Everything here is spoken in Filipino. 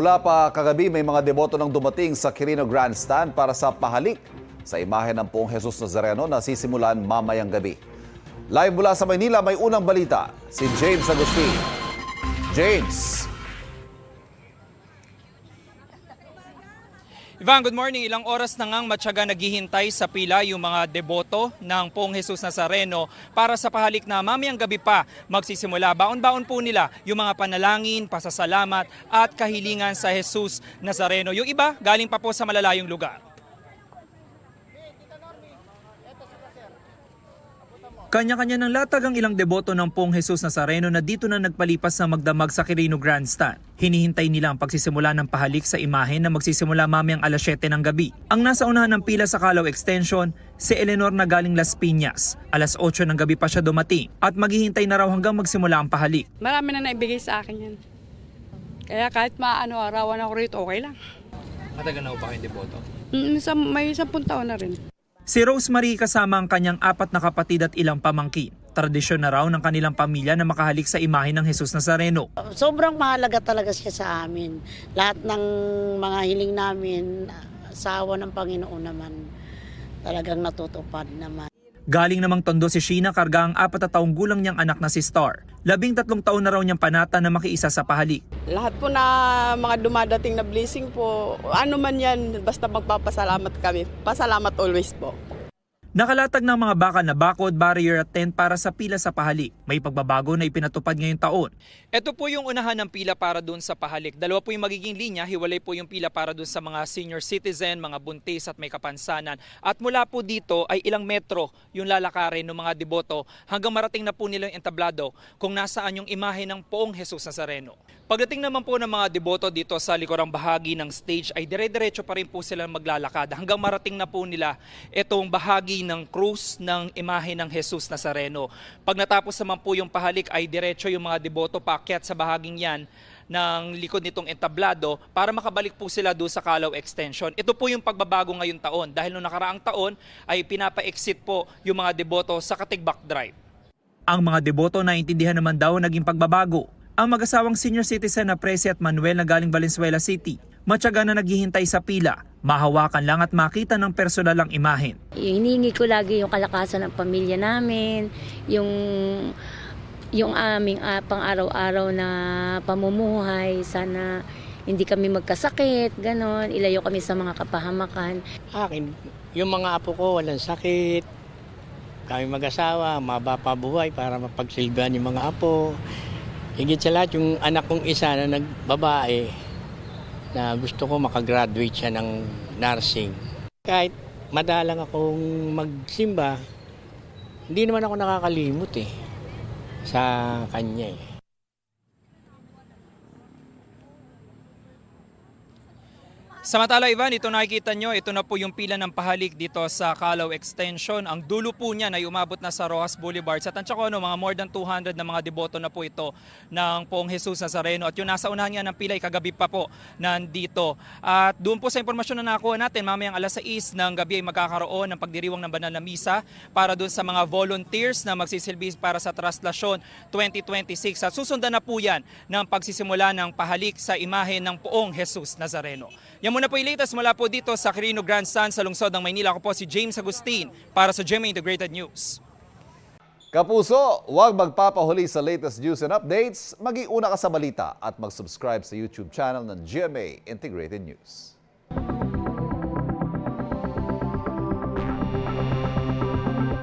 Simula pa kagabi, may mga deboto nang dumating sa Quirino Grandstand para sa pahalik sa imahe ng Poong Jesus Nazareno na sisimulan mamayang gabi. Live mula sa Maynila, may unang balita, si James Agustin. James! Ivan, good morning. Ilang oras na ngang matyaga naghihintay sa pila yung mga deboto ng Poong Jesus Nazareno para sa pahalik na mamayang gabi pa magsisimula. Baon-baon po nila yung mga panalangin, pasasalamat at kahilingan sa Jesus Nazareno. Yung iba, galing pa po sa malalayong lugar. Kanya-kanya ng latag ang ilang deboto ng Poong Jesus Nazareno na dito na nagpalipas na magdamag sa Quirino Grandstand. Hinihintay nila ang pagsisimula ng pahalik sa imahe na magsisimula mamayang alas 7 ng gabi. Ang nasa unahan ng pila sa Calao Extension, si Eleanor na galing Las Piñas. Alas 8 ng gabi pa siya dumating at maghihintay na raw hanggang magsimula ang pahalik. Marami na naibigay sa akin yan. Kaya kahit arawan ako rito, okay lang. Matagal na po ba kayong deboto? May 10 taon na rin. Si Rosemary kasama ang kanyang 4 na kapatid at ilang pamangkin. Tradisyon na raw ng kanilang pamilya na makahalik sa imahe ng Jesus Nazareno. Sobrang mahalaga talaga siya sa amin. Lahat ng mga hiling namin, sa awa ng Panginoon naman, talagang natutupad naman. Galing namang Tondo si Sheena karga ang 4 na taong gulang niyang anak na si Star. 13 taon na raw niyang panata na makiisa sa pahalik. Lahat po na mga dumadating na blessing po, ano man yan, basta magpapasalamat kami. Pasalamat always po. Nakalatag ng mga bakal na bakod, barrier at tent para sa pila sa pahalik. May pagbabago na ipinatupad ngayong taon. Ito po yung unahan ng pila para doon sa pahalik. Dalawa po yung magiging linya, hiwalay po yung pila para doon sa mga senior citizen, mga buntis at may kapansanan. At mula po dito ay ilang metro yung lalakarin ng mga deboto hanggang marating na po nila yung entablado kung nasaan yung imahe ng Poong Jesus Nazareno. Pagdating naman po ng mga deboto dito sa likurang bahagi ng stage ay dire-diretso pa rin po sila maglalakad hanggang marating na po nila itong bahagi ng krus ng imahe ng Jesus Nazareno. Pag natapos naman po yung pahalik ay diretso yung mga deboto paakyat sa bahaging yan ng likod nitong entablado para makabalik po sila doon sa Calao Extension. Ito po yung pagbabago ngayong taon dahil noong nakaraang taon ay pinapa-exit po yung mga deboto sa Katigbak Drive. Ang mga deboto na intindihan naman daw naging pagbabago. Ang mag-asawang senior citizen na Presi at Manuel na galing Valenzuela City, matyaga na naghihintay sa pila, mahawakan lang at makita ng personal ang imahen. Hinihingi ko lagi yung kalakasan ng pamilya namin, yung aming pang-araw-araw na pamumuhay. Sana hindi kami magkasakit, ganon, ilayo kami sa mga kapahamakan. Akin, yung mga apo ko walang sakit, kami mag-asawa, mababa buhay para mapagsilbihan yung mga apo. Higit sa lahat, yung anak kong isa na nagbabae na gusto ko makagraduate siya ng nursing. Kahit madalang akong magsimba, hindi naman ako nakakalimot sa kanya . Samantala Ivan, ito nakikita nyo, ito na po yung pila ng pahalik dito sa Calao Extension. Ang dulo po niya ay umabot na sa Rojas Boulevard. Sa tansya ko, mga more than 200 na mga deboto na po ito ng Poong Jesus Nazareno. At yung nasa unahan nga ng pila ay kagabi pa po nandito. At doon po sa impormasyon na nakuha natin, mamayang alas 6 ng gabi ay magkakaroon ng pagdiriwang ng banal na misa para doon sa mga volunteers na magsisilbi para sa Traslasyon 2026. At susundan na po yan ng pagsisimula ng pahalik sa imahe ng Poong Jesus Nazareno. Yan muna po yung latest mula po dito sa Quirino Grandstand sa lungsod ng Maynila. Ako po si James Agustin para sa GMA Integrated News. Kapuso, huwag magpapahuli sa latest news and updates. Mag-iuna ka sa balita at mag-subscribe sa YouTube channel ng GMA Integrated News.